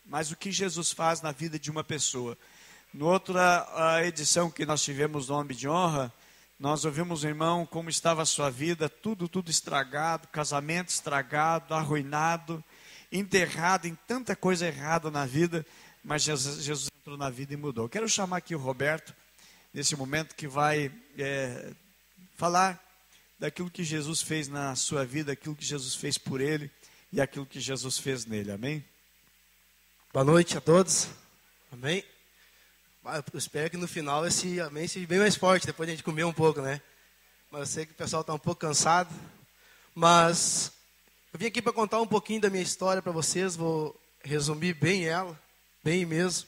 mas o que Jesus faz na vida de uma pessoa. Na outra edição que nós tivemos no Homem de Honra, nós ouvimos, irmão, como estava a sua vida, tudo estragado, casamento estragado, arruinado, enterrado em tanta coisa errada na vida, mas Jesus entrou na vida e mudou. Quero chamar aqui o Roberto, nesse momento, que vai falar daquilo que Jesus fez na sua vida, aquilo que Jesus fez por ele e aquilo que Jesus fez nele. Amém? Boa noite a todos. Amém? Eu espero que no final esse amém seja bem mais forte, depois de a gente comer um pouco, né? Mas eu sei que o pessoal está um pouco cansado. Mas eu vim aqui para contar um pouquinho da minha história para vocês. Vou resumir bem ela, bem mesmo,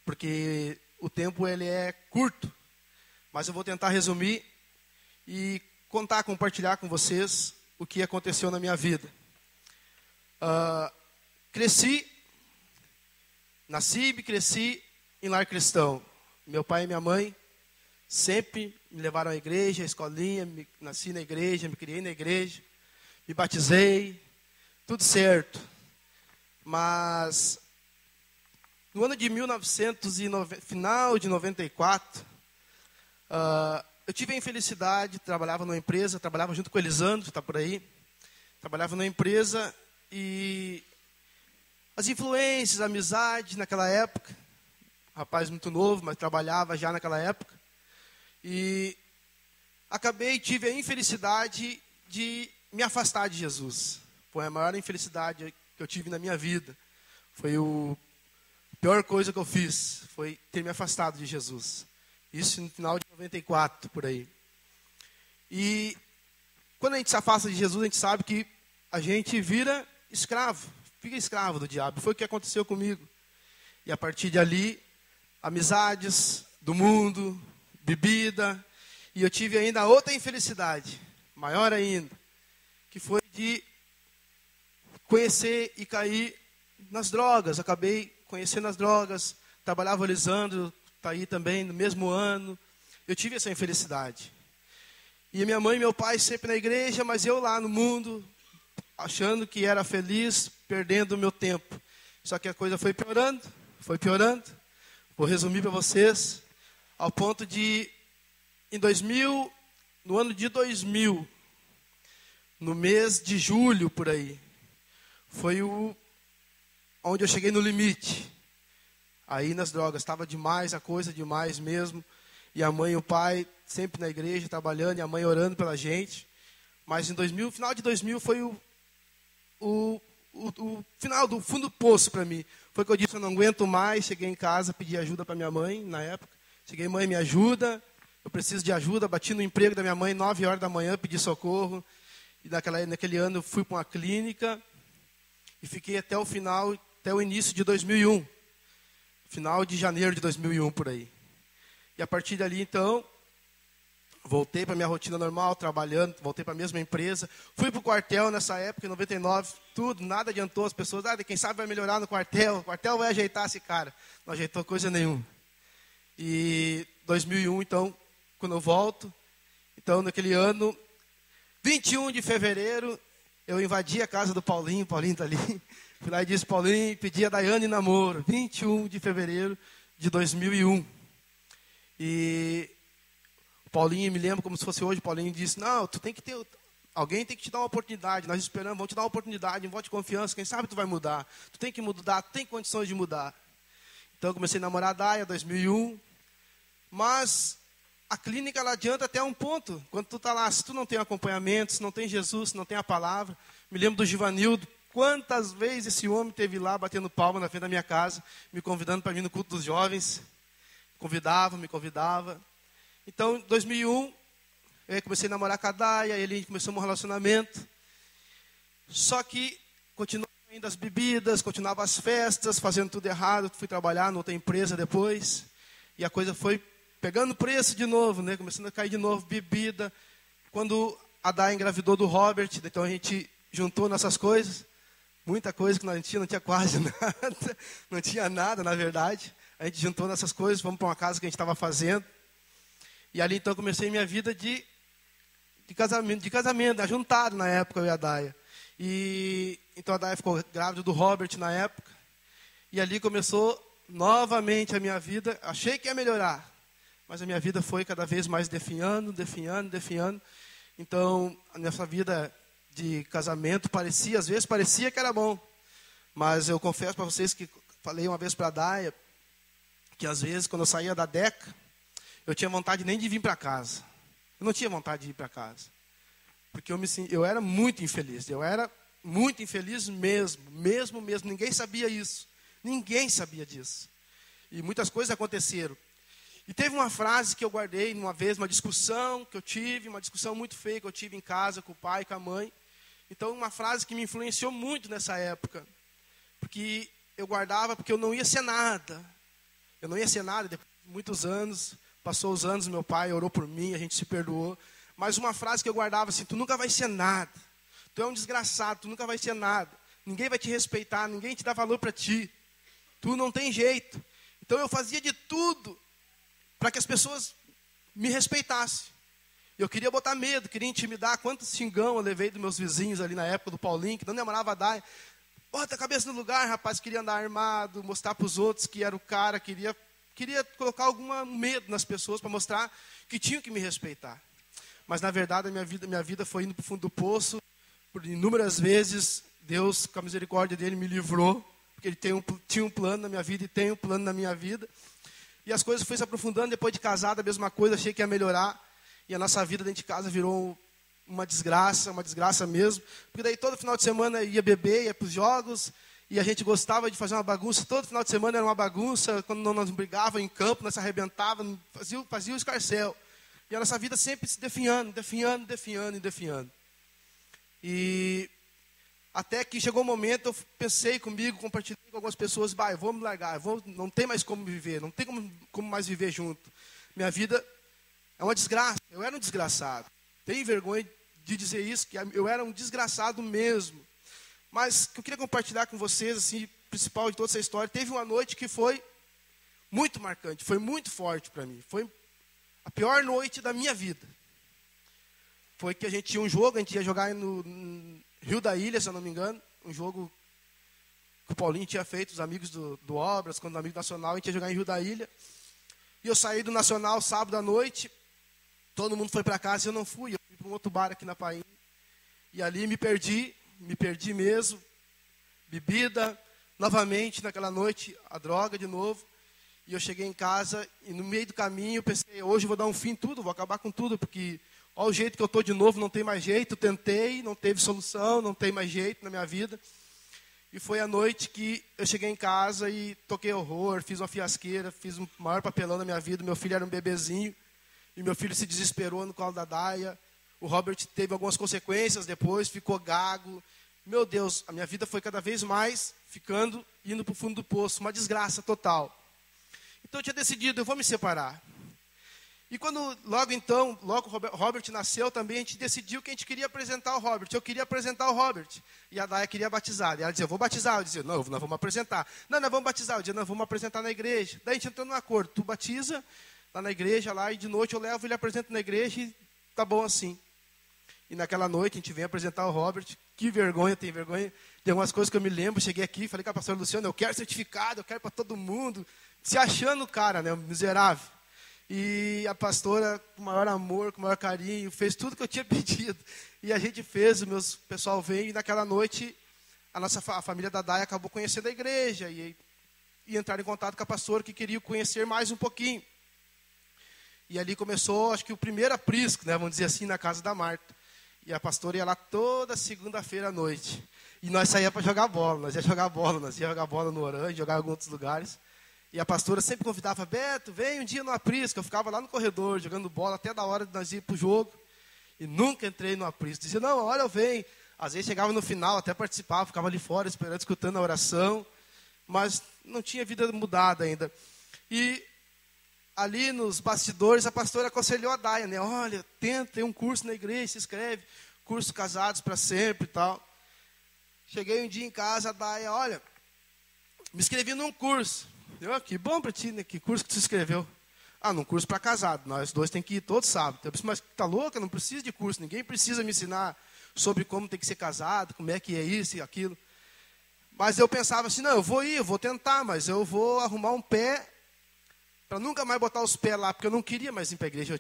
porque o tempo ele é curto. Mas eu vou tentar resumir e compartilhar com vocês o que aconteceu na minha vida. Nasci e cresci em lar cristão. Meu pai e minha mãe sempre me levaram à igreja, à escolinha, nasci na igreja, me criei na igreja, me batizei, tudo certo. Mas no ano de final de 94, eu tive a infelicidade, trabalhava numa empresa, trabalhava junto com o Elisandro, está por aí, trabalhava numa empresa e as influências, a amizade naquela época, rapaz muito novo, mas trabalhava já naquela época. E tive a infelicidade de me afastar de Jesus. Foi a maior infelicidade que eu tive na minha vida. Foi a pior coisa que eu fiz, foi ter me afastado de Jesus. Isso no final de 94, por aí. E quando a gente se afasta de Jesus, a gente sabe que a gente vira escravo, fica escravo do diabo. Foi o que aconteceu comigo. E a partir de ali, amizades do mundo, bebida, e eu tive ainda outra infelicidade, maior ainda, que foi de conhecer e cair nas drogas. Acabei conhecendo as drogas, trabalhava o Elisandro, está aí também, no mesmo ano, eu tive essa infelicidade. E minha mãe e meu pai sempre na igreja, mas eu lá no mundo, achando que era feliz, perdendo o meu tempo. Só que a coisa foi piorando, foi piorando. Vou resumir para vocês, ao ponto de, no ano de 2000, no mês de julho, por aí, foi onde eu cheguei no limite. Aí nas drogas, estava demais a coisa, demais mesmo. E a mãe e o pai sempre na igreja, trabalhando, e a mãe orando pela gente. Mas final de 2000 foi o final do fundo do poço para mim. Foi que eu disse, eu não aguento mais. Cheguei em casa, pedi ajuda para minha mãe, na época. Cheguei, mãe, me ajuda, eu preciso de ajuda. Bati no emprego da minha mãe, 9 horas da manhã, pedi socorro. E naquele ano eu fui para uma clínica e fiquei até o início de 2001. Final de janeiro de 2001, por aí. E a partir dali, então, voltei para a minha rotina normal, trabalhando, voltei para a mesma empresa. Fui para o quartel nessa época, em 99, nada adiantou. As pessoas, quem sabe vai melhorar no quartel, o quartel vai ajeitar esse cara. Não ajeitou coisa nenhuma. E 2001, então, quando eu volto, então, naquele ano, 21 de fevereiro, eu invadi a casa do Paulinho está ali. Fui lá e disse, Paulinho, pedi a Daiane em namoro, 21 de fevereiro de 2001. E o Paulinho, me lembro como se fosse hoje, o Paulinho disse, não, tu tem que ter, alguém tem que te dar uma oportunidade, nós esperamos, vamos te dar uma oportunidade, um voto de confiança, quem sabe tu vai mudar. Tu tem que mudar, tu tem condições de mudar. Então eu comecei a namorar a Daia, 2001, mas a clínica ela adianta até um ponto, quando tu está lá, se tu não tem acompanhamento, se não tem Jesus, se não tem a palavra. Me lembro do Givanildo, quantas vezes esse homem esteve lá batendo palma na frente da minha casa, me convidando para vir no culto dos jovens. Me convidava. Então, em 2001, eu comecei a namorar com a Daia, ele começou um relacionamento. Só que continuava ainda as bebidas, continuava as festas, fazendo tudo errado. Fui trabalhar noutra empresa depois. E a coisa foi pegando preço de novo, né? Começando a cair de novo, bebida. Quando a Daia engravidou do Robert, então a gente juntou nessas coisas. Muita coisa que não tinha quase nada. Não tinha nada, na verdade. A gente juntou nessas coisas, fomos para uma casa que a gente estava fazendo. E ali então comecei minha vida de casamento, ajuntado na época, eu e a Daia. E então a Daia ficou grávida do Robert na época. E ali começou novamente a minha vida. Achei que ia melhorar, mas a minha vida foi cada vez mais definhando. Então, a nossa vida de casamento às vezes parecia que era bom. Mas eu confesso para vocês que falei uma vez para a Daia, que às vezes quando eu saía da DECA, eu tinha vontade nem de vir para casa. Eu não tinha vontade de ir para casa. Porque eu era muito infeliz. Eu era muito infeliz mesmo. Ninguém sabia isso. Ninguém sabia disso. E muitas coisas aconteceram. E teve uma frase que eu guardei uma vez, uma discussão que eu tive, uma discussão muito feia que eu tive em casa com o pai e com a mãe. Então, uma frase que me influenciou muito nessa época. Porque eu guardava, porque eu não ia ser nada. Eu não ia ser nada, depois de muitos anos, passou os anos, meu pai orou por mim, a gente se perdoou. Mas uma frase que eu guardava assim, tu nunca vai ser nada. Tu é um desgraçado, tu nunca vai ser nada. Ninguém vai te respeitar, ninguém te dá valor para ti. Tu não tem jeito. Então eu fazia de tudo para que as pessoas me respeitassem. Eu queria botar medo, queria intimidar. Quantos xingão eu levei dos meus vizinhos ali na época do Paulinho, que não demorava a dar. Bota a cabeça no lugar, rapaz, queria andar armado, mostrar para os outros que era o cara, queria colocar algum medo nas pessoas para mostrar que tinham que me respeitar. Mas, na verdade, a minha vida foi indo para o fundo do poço. Por inúmeras vezes, Deus, com a misericórdia dele, me livrou. Porque ele tinha um plano na minha vida e tem um plano na minha vida. E as coisas foram se aprofundando. Depois de casado, a mesma coisa, achei que ia melhorar. E a nossa vida dentro de casa virou uma desgraça mesmo. Porque daí todo final de semana ia beber, ia para os jogos. E a gente gostava de fazer uma bagunça. Todo final de semana era uma bagunça. Quando nós brigávamos em campo, nós se arrebentávamos, fazia o escarcéu. E a nossa vida sempre se definhando. E até que chegou um momento, eu pensei comigo, compartilhei com algumas pessoas, eu vou me largar, não tem mais como viver, não tem como mais viver junto. Minha vida é uma desgraça, eu era um desgraçado. Tenho vergonha de dizer isso, que eu era um desgraçado mesmo. Mas o que eu queria compartilhar com vocês, assim, principal de toda essa história, teve uma noite que foi muito marcante, foi muito forte para mim. Foi a pior noite da minha vida. Foi que a gente tinha um jogo, a gente ia jogar no Rio da Ilha, se eu não me engano. Um jogo que o Paulinho tinha feito, os amigos do Obras, quando o amigo Nacional, a gente ia jogar em Rio da Ilha. E eu saí do Nacional sábado à noite, todo mundo foi para casa e eu não fui. Eu fui para um outro bar aqui na Painha. E ali me perdi mesmo. Bebida, novamente naquela noite, a droga de novo. E eu cheguei em casa e no meio do caminho eu pensei, hoje eu vou dar um fim em tudo, vou acabar com tudo, porque olha o jeito que eu estou de novo, não tem mais jeito, tentei, não teve solução, não tem mais jeito na minha vida. E foi a noite que eu cheguei em casa e toquei horror, fiz uma fiasqueira, fiz o maior papelão da minha vida. Meu filho era um bebezinho e meu filho se desesperou no colo da Daia. O Robert teve algumas consequências depois, ficou gago. Meu Deus, a minha vida foi cada vez mais indo para o fundo do poço, uma desgraça total. Então eu tinha decidido, eu vou me separar. E logo o Robert nasceu também, a gente decidiu que a gente queria apresentar o Robert. Eu queria apresentar o Robert. E a Daia queria batizar. E ela dizia, eu vou batizar. Eu dizia, não, nós vamos apresentar. Não, nós vamos batizar. Eu dizia, nós vamos apresentar na igreja. Daí a gente entrou num acordo. Tu batiza lá na igreja, lá, e de noite eu levo ele apresento na igreja e tá bom assim. E naquela noite a gente vem apresentar o Robert. Que vergonha, tem vergonha de algumas coisas que eu me lembro. Cheguei aqui, falei com a pastora Luciana, eu quero certificado, eu quero para todo mundo. Se achando o cara, né, miserável. E a pastora, com o maior amor, com o maior carinho, fez tudo que eu tinha pedido. E a gente fez, o pessoal veio, e naquela noite, a família da Daia acabou conhecendo a igreja. E entraram em contato com a pastora, que queria conhecer mais um pouquinho. E ali começou, acho que o primeiro aprisco, né, vamos dizer assim, na casa da Marta. E a pastora ia lá toda segunda-feira à noite. E nós saíamos para jogar bola. Nós ia jogar bola no Orange, jogar em alguns outros lugares. E a pastora sempre convidava, Beto, vem um dia no aprisco. Eu ficava lá no corredor, jogando bola, até da hora de nós ir para o jogo. E nunca entrei no aprisco. Dizia, não, olha, eu venho. Às vezes chegava no final, até participava, ficava ali fora, esperando, escutando a oração. Mas não tinha vida mudada ainda. E ali nos bastidores, a pastora aconselhou a Daia, né? Olha, tenta, tem um curso na igreja, se inscreve. Curso Casados para Sempre e tal. Cheguei um dia em casa, a Daia, olha, me inscrevi num curso. Eu, que bom para ti, né? Que curso que tu se inscreveu? Ah, num curso para casado. Nós dois tem que ir todo sábado. Eu disse, mas tá louca? Não precisa de curso. Ninguém precisa me ensinar sobre como tem que ser casado, como é que é isso e aquilo. Mas eu pensava assim, não, eu vou tentar, mas eu vou arrumar um pé para nunca mais botar os pés lá, porque eu não queria mais ir para a igreja.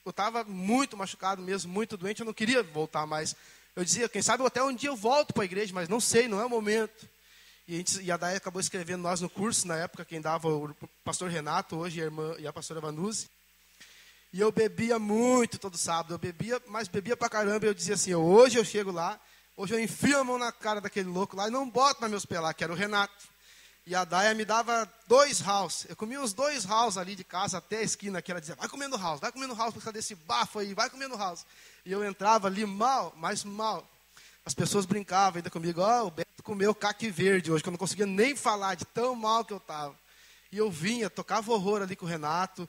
Eu estava muito machucado mesmo, muito doente, eu não queria voltar mais. Eu dizia, quem sabe até um dia eu volto para a igreja, mas não sei, não é o momento. E a Day acabou escrevendo nós no curso, na época quem dava o pastor Renato, hoje a irmã e a pastora Vanuzzi. E eu bebia muito todo sábado, mas bebia pra caramba. E eu dizia assim, hoje eu chego lá, hoje eu enfio a mão na cara daquele louco lá e não boto mais meus pés lá, que era o Renato. E a Daya me dava 2 house. Eu comia uns 2 house ali de casa até a esquina, que ela dizia, vai comendo house por causa desse bafo aí, vai comendo house. E eu entrava ali mal, mas mal. As pessoas brincavam ainda comigo, o Beto comeu caque verde hoje, que eu não conseguia nem falar de tão mal que eu estava. E eu vinha, tocava horror ali com o Renato.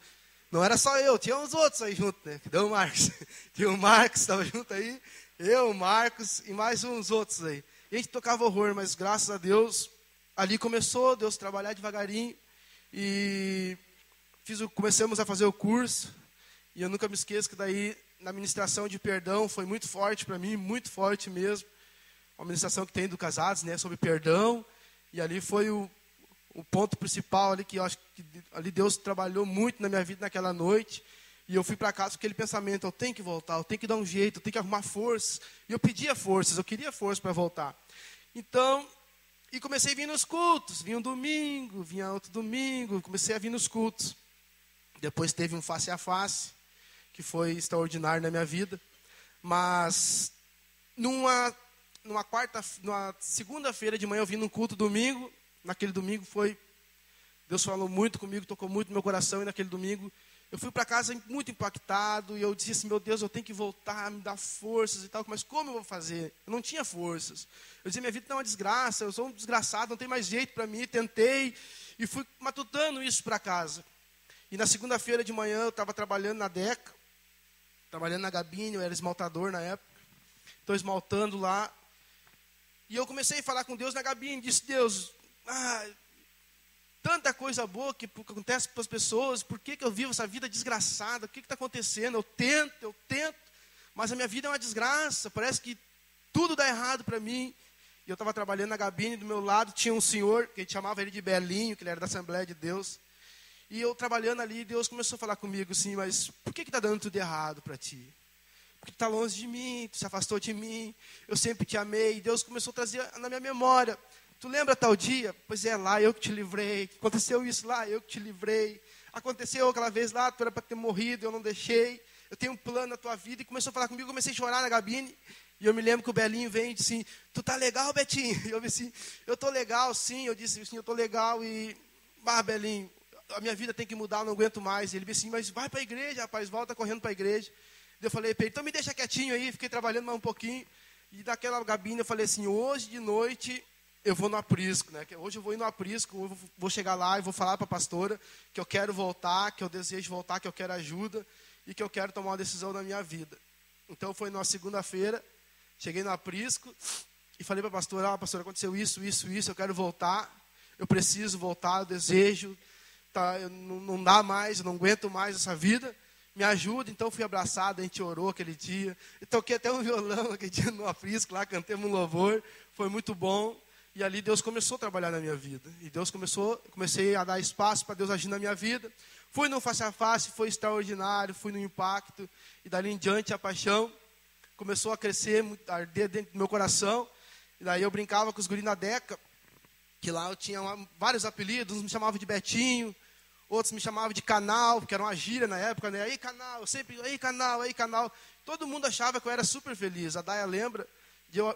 Não era só eu, tinha uns outros aí junto, né? Que deu o Marcos. Tinha o Marcos, estava junto aí, eu, o Marcos e mais uns outros aí. E a gente tocava horror, mas graças a Deus, ali começou Deus trabalhar devagarinho. E começamos a fazer o curso. E eu nunca me esqueço que daí, na ministração de perdão, foi muito forte para mim, muito forte mesmo. Uma ministração que tem do Casados, né? Sobre perdão. E ali foi o ponto principal ali, que eu acho que ali Deus trabalhou muito na minha vida naquela noite. E eu fui para casa com aquele pensamento, eu tenho que voltar, eu tenho que dar um jeito, eu tenho que arrumar forças. E eu pedia forças, eu queria força para voltar. Então, e comecei a vir nos cultos, vinha um domingo, vinha outro domingo, comecei a vir nos cultos. Depois teve um face a face, que foi extraordinário na minha vida. Mas, numa segunda-feira de manhã, eu vim num culto domingo. Naquele domingo Deus falou muito comigo, tocou muito no meu coração. E naquele domingo, eu fui para casa muito impactado. E eu disse assim, meu Deus, eu tenho que voltar, me dar forças e tal. Mas como eu vou fazer? Eu não tinha forças. Eu dizia, minha vida está uma desgraça, eu sou um desgraçado, não tem mais jeito para mim. Tentei e fui matutando isso para casa. E na segunda-feira de manhã, eu estava trabalhando na Deca. Trabalhando na Gabine, eu era esmaltador na época. Estou esmaltando lá. E eu comecei a falar com Deus na Gabine. Disse, Deus, tanta coisa boa que acontece para as pessoas. Por que eu vivo essa vida desgraçada? O que está acontecendo? Eu tento. Mas a minha vida é uma desgraça. Parece que tudo dá errado para mim. E eu estava trabalhando na Gabine. Do meu lado tinha um senhor, que a gente chamava ele de Belinho, que ele era da Assembleia de Deus. E eu trabalhando ali, Deus começou a falar comigo assim, mas por que está dando tudo errado para ti? Porque tu está longe de mim, tu se afastou de mim, eu sempre te amei. E Deus começou a trazer na minha memória, tu lembra tal dia? Pois é, lá eu que te livrei. Aconteceu isso lá, eu que te livrei. Aconteceu aquela vez lá, tu era para ter morrido, eu não deixei. Eu tenho um plano na tua vida. E começou a falar comigo, eu comecei a chorar na Gabine. E eu me lembro que o Belinho vem e disse assim, tu tá legal, Betinho? E eu disse assim, eu tô legal, sim. Eu disse assim, eu tô legal. E, Belinho, a minha vida tem que mudar, eu não aguento mais. E ele disse assim, mas vai para a igreja, rapaz, volta correndo para a igreja. E eu falei para ele, então me deixa quietinho aí. Fiquei trabalhando mais um pouquinho. E naquela Gabine eu falei assim, hoje de noite eu vou no aprisco, né? Hoje eu vou ir no aprisco, eu vou chegar lá e vou falar para a pastora que eu quero voltar, que eu desejo voltar, que eu quero ajuda e que eu quero tomar uma decisão na minha vida. Então foi numa segunda-feira, cheguei no aprisco e falei para a pastora, pastora, aconteceu isso, eu quero voltar, eu preciso voltar, eu desejo, tá, não dá mais, eu não aguento mais essa vida, me ajuda. Então fui abraçado, a gente orou aquele dia, eu toquei até um violão aquele dia no aprisco, lá cantemos um louvor, foi muito bom. E ali Deus começou a trabalhar na minha vida. E comecei a dar espaço para Deus agir na minha vida. Fui no face a face, foi extraordinário, fui no impacto. E dali em diante a paixão começou a crescer, a arder dentro do meu coração. E daí eu brincava com os guris na Deca, que lá eu tinha vários apelidos, uns me chamavam de Betinho, outros me chamavam de Canal, que era uma gíria na época, né? Aí Canal, eu sempre, aí Canal. Todo mundo achava que eu era super feliz. A Daya lembra.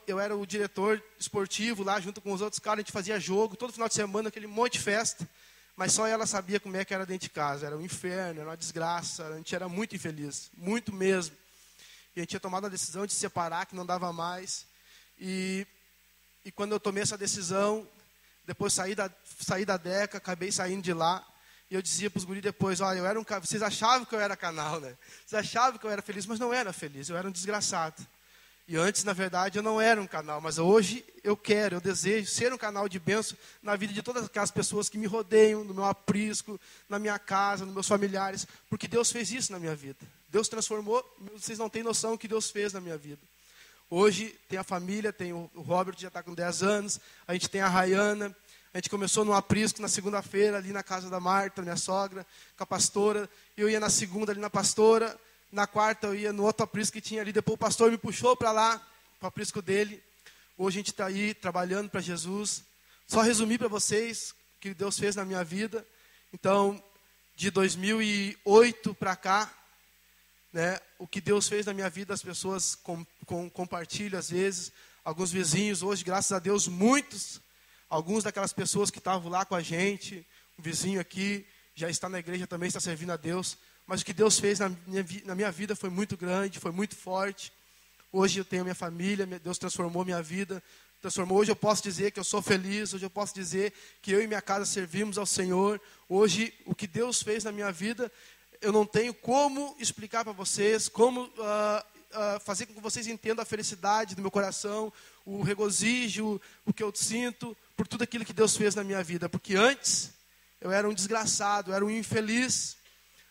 Eu era o diretor esportivo lá, junto com os outros caras, a gente fazia jogo, todo final de semana, aquele monte de festa, mas só ela sabia como é que era dentro de casa, era um inferno, era uma desgraça, a gente era muito infeliz, muito mesmo. E a gente tinha tomado a decisão de se separar, que não dava mais, e quando eu tomei essa decisão, depois saí da Deca, acabei saindo de lá, e eu dizia para os guris depois, olha, vocês achavam que eu era Canal, né? Vocês achavam que eu era feliz, mas não era feliz, eu era um desgraçado. E antes, na verdade, eu não era um canal, mas hoje eu desejo ser um canal de bênção na vida de todas aquelas pessoas que me rodeiam, no meu aprisco, na minha casa, nos meus familiares, porque Deus fez isso na minha vida. Deus transformou, vocês não têm noção do que Deus fez na minha vida. Hoje tem a família, tem o Robert, já está com 10 anos, a gente tem a Rayana, a gente começou no aprisco na segunda-feira, ali na casa da Marta, minha sogra, com a pastora. Eu ia na segunda ali na pastora, na quarta eu ia no outro aprisco que tinha ali, depois o pastor me puxou para lá, para o aprisco dele. Hoje a gente está aí trabalhando para Jesus. Só resumir para vocês o que Deus fez na minha vida. Então, de 2008 para cá, né, o que Deus fez na minha vida, as pessoas compartilham às vezes. Alguns vizinhos, hoje, graças a Deus, muitos, alguns daquelas pessoas que estavam lá com a gente, um vizinho aqui, já está na igreja também, está servindo a Deus. Mas o que Deus fez na minha vida foi muito grande, foi muito forte. Hoje eu tenho minha família, Deus transformou minha vida. Hoje eu posso dizer que eu sou feliz, hoje eu posso dizer que eu e minha casa servimos ao Senhor. Hoje, o que Deus fez na minha vida, eu não tenho como explicar para vocês, como fazer com que vocês entendam a felicidade do meu coração, o regozijo, o que eu sinto, por tudo aquilo que Deus fez na minha vida. Porque antes, eu era um desgraçado, eu era um infeliz,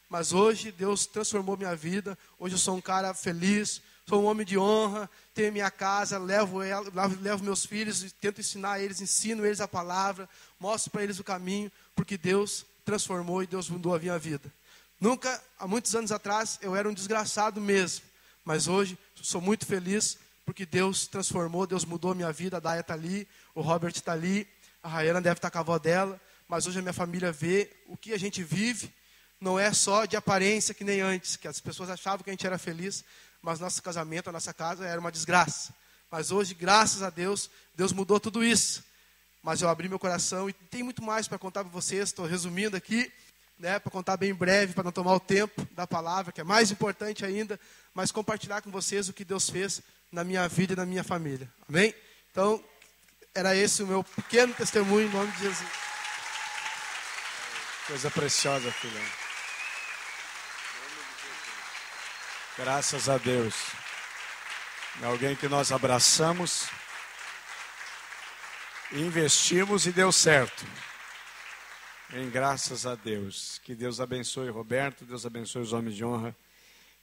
mas hoje Deus transformou minha vida. Hoje eu sou um cara feliz, sou um homem de honra, tenho minha casa, levo meus filhos, tento ensinar eles, ensino eles a palavra, mostro para eles o caminho, porque Deus transformou e Deus mudou a minha vida. Nunca, há muitos anos atrás, eu era um desgraçado mesmo, mas hoje sou muito feliz, porque Deus transformou, Deus mudou a minha vida. A Daya está ali, o Robert está ali, a Rayana deve estar com a avó dela, mas hoje a minha família vê o que a gente vive, não é só de aparência que nem antes, que as pessoas achavam que a gente era feliz, mas nosso casamento, a nossa casa era uma desgraça. Mas hoje, graças a Deus, Deus mudou tudo isso. Mas eu abri meu coração e tem muito mais para contar para vocês. Estou resumindo aqui, né, para contar bem breve, para não tomar o tempo da palavra, que é mais importante ainda, mas compartilhar com vocês o que Deus fez na minha vida e na minha família. Amém? Então, era esse o meu pequeno testemunho em nome de Jesus. Coisa preciosa, filhão. Graças a Deus. É alguém que nós abraçamos, investimos e deu certo. Graças a Deus. Que Deus abençoe Roberto, Deus abençoe os homens de honra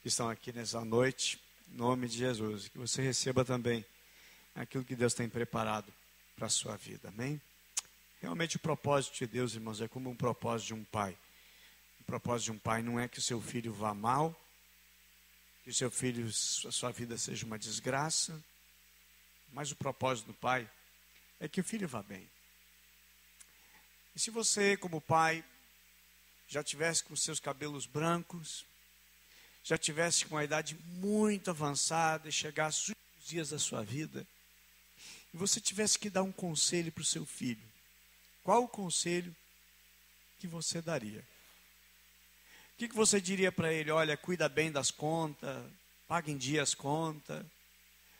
que estão aqui nessa noite, em nome de Jesus. Que você receba também aquilo que Deus tem preparado para a sua vida. Amém? Realmente o propósito de Deus, irmãos, é como um propósito de um pai. O propósito de um pai não é que o seu filho vá mal, que o seu filho, a sua vida seja uma desgraça, mas o propósito do pai é que o filho vá bem. E se você, como pai, já tivesse com seus cabelos brancos, já tivesse com uma idade muito avançada e chegasse os últimos dias da sua vida, e você tivesse que dar um conselho para o seu filho, qual o conselho que você daria? O que você diria para ele? Olha, cuida bem das contas, paga em dia as contas,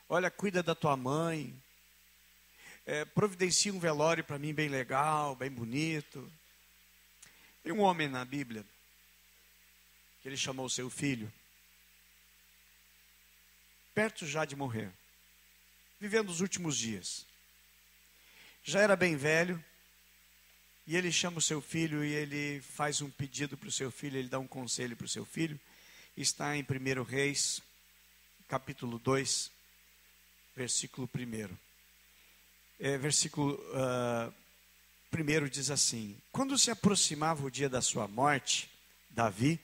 olha, cuida da tua mãe, providencia um velório para mim bem legal, bem bonito. Tem um homem na Bíblia, que ele chamou seu filho, perto já de morrer, vivendo os últimos dias. Já era bem velho, e ele chama o seu filho e ele faz um pedido para o seu filho, ele dá um conselho para o seu filho. Está em 1 Reis, capítulo 2, versículo 1. Versículo 1 diz assim: quando se aproximava o dia da sua morte, Davi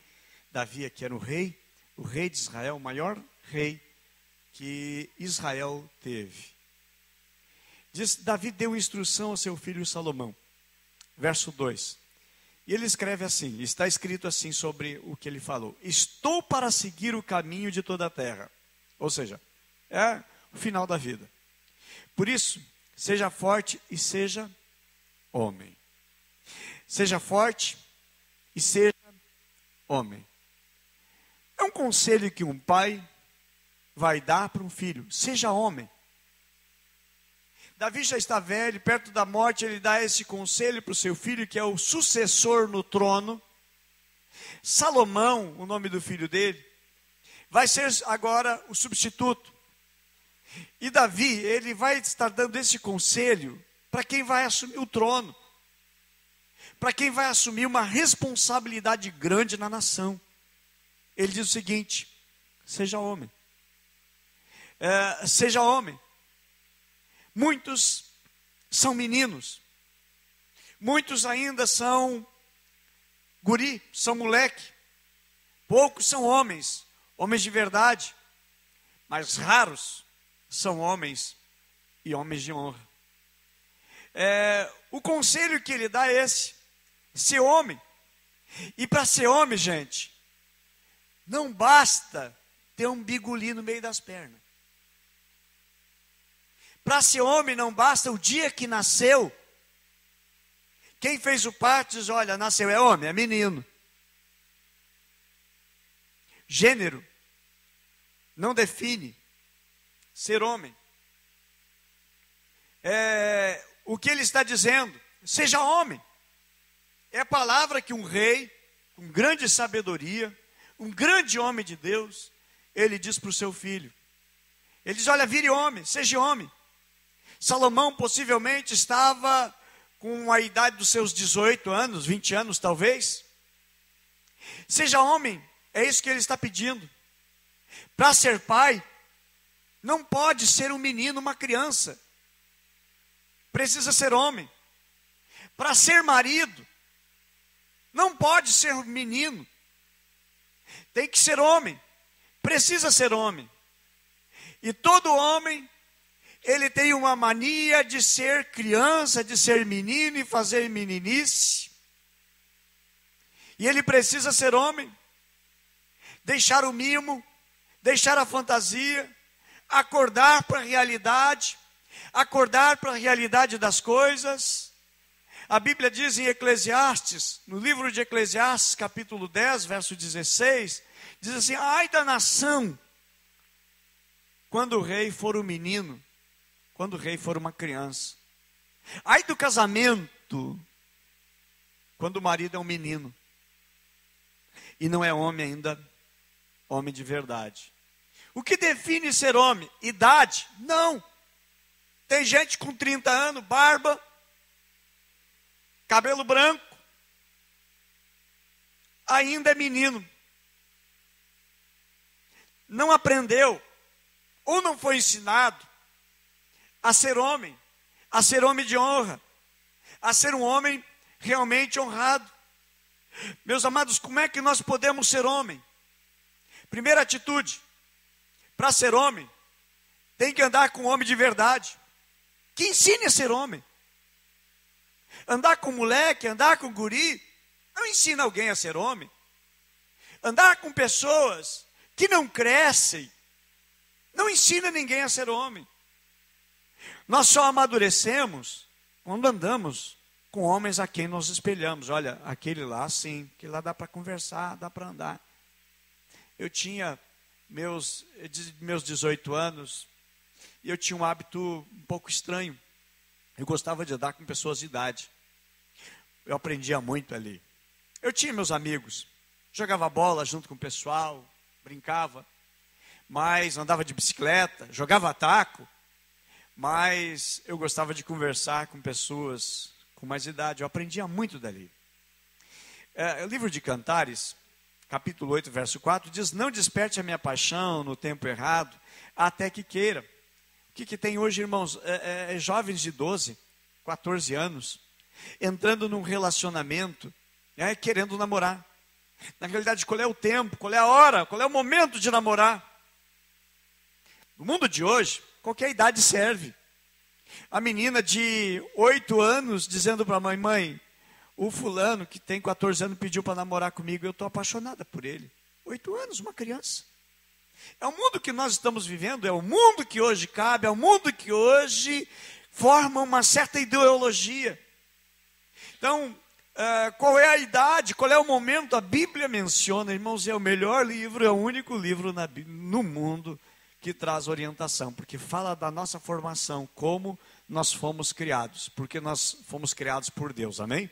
aqui era o rei de Israel, o maior rei que Israel teve. Davi deu instrução ao seu filho Salomão. Verso 2. E ele escreve assim, está escrito assim sobre o que ele falou: estou para seguir o caminho de toda a terra. Ou seja, é o final da vida. Por isso, seja forte e seja homem. Seja forte e seja homem. É um conselho que um pai vai dar para um filho: seja homem. Davi já está velho, perto da morte, ele dá esse conselho para o seu filho, que é o sucessor no trono. Salomão, o nome do filho dele, vai ser agora o substituto. E Davi, ele vai estar dando esse conselho para quem vai assumir o trono, para quem vai assumir uma responsabilidade grande na nação. Ele diz o seguinte: seja homem. seja homem. Muitos são meninos. Muitos ainda são guri, são moleque. Poucos são homens, homens de verdade. Mas raros são homens e homens de honra. O conselho que ele dá é esse: ser homem. E para ser homem, gente, não basta ter um biguli no meio das pernas. Para ser homem não basta o dia que nasceu. Quem fez o parto diz: olha, nasceu, é homem, é menino. Gênero não define ser homem. O que ele está dizendo: seja homem. É a palavra que um rei, com grande sabedoria, um grande homem de Deus, ele diz para o seu filho. Ele diz: olha, vire homem, seja homem. Salomão possivelmente estava com a idade dos seus 18 anos, 20 anos talvez. Seja homem, é isso que ele está pedindo. Para ser pai, não pode ser um menino, uma criança. Precisa ser homem. Para ser marido, não pode ser menino. Tem que ser homem. Precisa ser homem. E todo homem, ele tem uma mania de ser criança, de ser menino e fazer meninice. E ele precisa ser homem. Deixar o mimo, deixar a fantasia, acordar para a realidade, acordar para a realidade das coisas. A Bíblia diz em Eclesiastes, no livro de Eclesiastes, capítulo 10, verso 16, diz assim: ai da nação, quando o rei for um menino, quando o rei for uma criança. Ai do casamento, quando o marido é um menino, e não é homem ainda, homem de verdade. O que define ser homem? Idade? Não. Tem gente com 30 anos, barba, cabelo branco, ainda é menino. Não aprendeu, ou não foi ensinado a ser homem de honra, a ser um homem realmente honrado. Meus amados, como é que nós podemos ser homem? Primeira atitude, para ser homem, tem que andar com um homem de verdade, que ensine a ser homem. Andar com moleque, andar com guri, não ensina alguém a ser homem. Andar com pessoas que não crescem, não ensina ninguém a ser homem. Nós só amadurecemos quando andamos com homens a quem nós espelhamos. Olha, aquele lá sim, aquele lá dá para conversar, dá para andar. Eu tinha meus 18 anos, e eu tinha um hábito um pouco estranho. Eu gostava de andar com pessoas de idade. Eu aprendia muito ali. Eu tinha meus amigos, jogava bola junto com o pessoal, brincava, mas andava de bicicleta, jogava taco, mas eu gostava de conversar com pessoas com mais idade. Eu aprendia muito dali. O livro de Cantares, capítulo 8, verso 4, diz: não desperte a minha paixão no tempo errado, até que queira. O que tem hoje, irmãos? Jovens de 12, 14 anos, entrando num relacionamento, querendo namorar. Na realidade, qual é o tempo, qual é a hora, qual é o momento de namorar? No mundo de hoje, qualquer idade serve. A menina de 8 anos dizendo para a mãe: mãe, o fulano que tem 14 anos pediu para namorar comigo, eu estou apaixonada por ele. 8 anos, uma criança. É o mundo que nós estamos vivendo, é o mundo que hoje cabe, é o mundo que hoje forma uma certa ideologia. Então, qual é a idade, qual é o momento? A Bíblia menciona, irmãos, é o melhor livro, é o único livro no mundo que traz orientação, porque fala da nossa formação, como nós fomos criados, porque nós fomos criados por Deus, amém?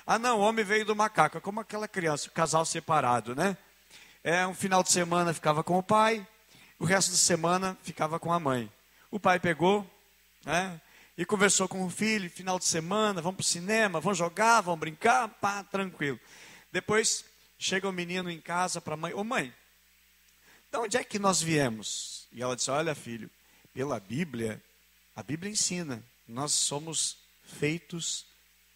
Ah não, o homem veio do macaco, é como aquela criança, casal separado, né? Um final de semana ficava com o pai, o resto da semana ficava com a mãe. O pai pegou, né, e conversou com o filho: final de semana, vamos para o cinema, vamos jogar, vamos brincar, pá, tranquilo. Depois chega o menino em casa para a mãe: ô mãe, de onde é que nós viemos? E ela disse: olha, filho, pela Bíblia, a Bíblia ensina, nós somos feitos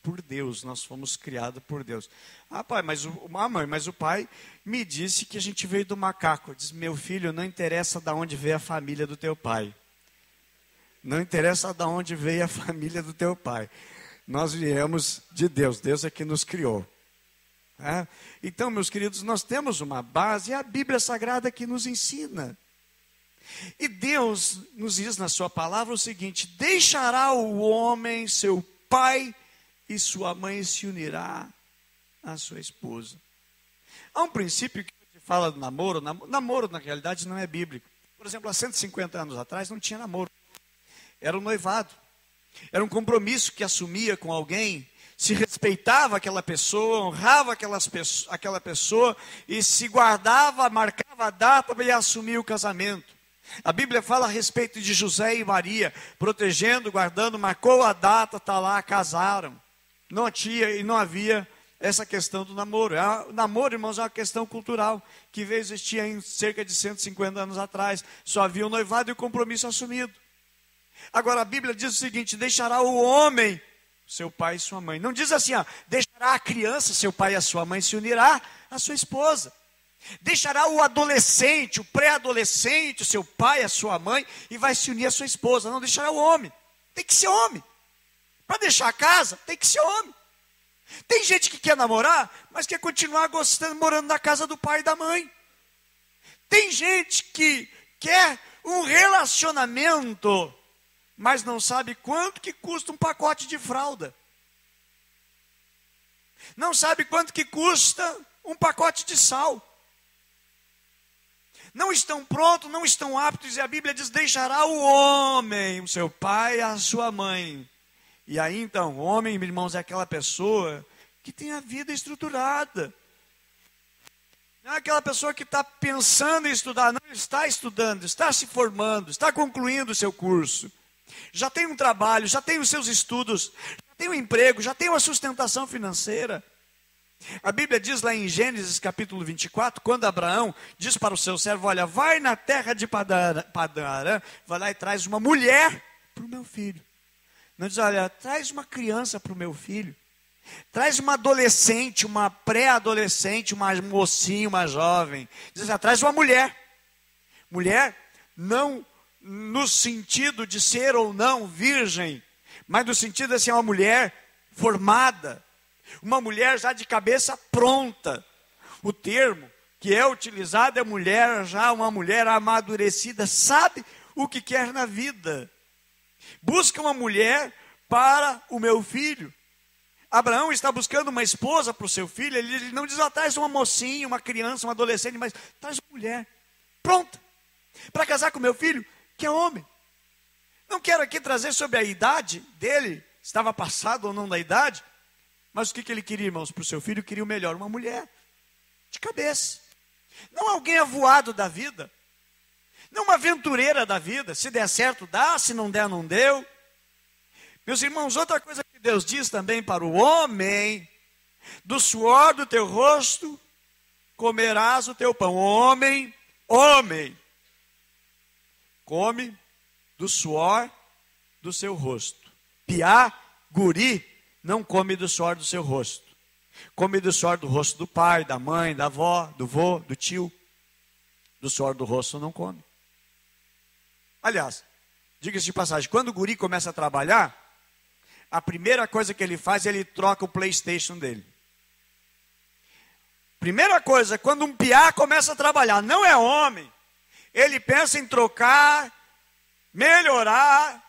por Deus, nós fomos criados por Deus. Ah, pai, mãe, mas o pai me disse que a gente veio do macaco. Eu disse: meu filho, não interessa de onde veio a família do teu pai. Não interessa de onde veio a família do teu pai. Nós viemos de Deus, Deus é que nos criou. Então, meus queridos, nós temos uma base, é a Bíblia Sagrada que nos ensina. E Deus nos diz na sua palavra o seguinte: deixará o homem seu pai e sua mãe, e se unirá à sua esposa. Há um princípio que se fala do namoro. Namoro, na realidade, não é bíblico. Por exemplo, há 150 anos atrás não tinha namoro. Era um noivado. Era um compromisso que assumia com alguém, se respeitava aquela pessoa, honrava aquela pessoa e se guardava, marcava a data e assumia o casamento. A Bíblia fala a respeito de José e Maria, protegendo, guardando, marcou a data, está lá, casaram. Não havia essa questão do namoro. O namoro, irmãos, é uma questão cultural que veio existir em cerca de 150 anos atrás. Só havia o noivado e o compromisso assumido. Agora a Bíblia diz o seguinte: deixará o homem seu pai e sua mãe. Não diz assim, deixará a criança, seu pai e a sua mãe, se unirá à sua esposa. Deixará o adolescente, o pré-adolescente, o seu pai e a sua mãe, e vai se unir à sua esposa. Não deixará o homem. Tem que ser homem. Para deixar a casa, tem que ser homem. Tem gente que quer namorar, mas quer continuar gostando, morando na casa do pai e da mãe. Tem gente que quer um relacionamento, mas não sabe quanto que custa um pacote de fralda. Não sabe quanto que custa um pacote de sal. Não estão prontos, não estão aptos, e a Bíblia diz: deixará o homem, o seu pai e a sua mãe. E aí então, o homem, irmãos, é aquela pessoa que tem a vida estruturada. Não é aquela pessoa que está pensando em estudar, não, está estudando, está se formando, está concluindo o seu curso. Já tem um trabalho, já tem os seus estudos, já tem um emprego, já tem uma sustentação financeira. A Bíblia diz lá em Gênesis capítulo 24, quando Abraão diz para o seu servo: olha, vai na terra de Padã-Arã, vai lá e traz uma mulher para o meu filho. Não diz: olha, traz uma criança para o meu filho. Traz uma adolescente, uma pré-adolescente, uma mocinha, uma jovem. Diz assim: traz uma mulher. Mulher não no sentido de ser ou não virgem, mas no sentido de ser uma mulher formada. Uma mulher já de cabeça pronta. O termo que é utilizado é mulher, já uma mulher amadurecida, sabe o que quer na vida. Busca uma mulher para o meu filho. Abraão está buscando uma esposa para o seu filho. Ele não diz: traz uma mocinha, uma criança, uma adolescente, mas traz uma mulher pronta para casar com meu filho, que é homem. Não quero aqui trazer sobre a idade dele, estava passado ou não da idade, mas o que ele queria, irmãos, para o seu filho? Queria o melhor, uma mulher de cabeça. Não alguém avoado da vida. Não uma aventureira da vida. Se der certo, dá. Se não der, não deu. Meus irmãos, outra coisa que Deus diz também para o homem: do suor do teu rosto comerás o teu pão. Homem, come do suor do seu rosto. Piá, guri, não come do suor do seu rosto. Come do suor do rosto do pai, da mãe, da avó, do vô, do tio. Do suor do rosto não come. Aliás, diga-se de passagem, quando o guri começa a trabalhar, a primeira coisa que ele faz, ele troca o PlayStation dele. Primeira coisa, quando um piá começa a trabalhar, não é homem, ele pensa em trocar, melhorar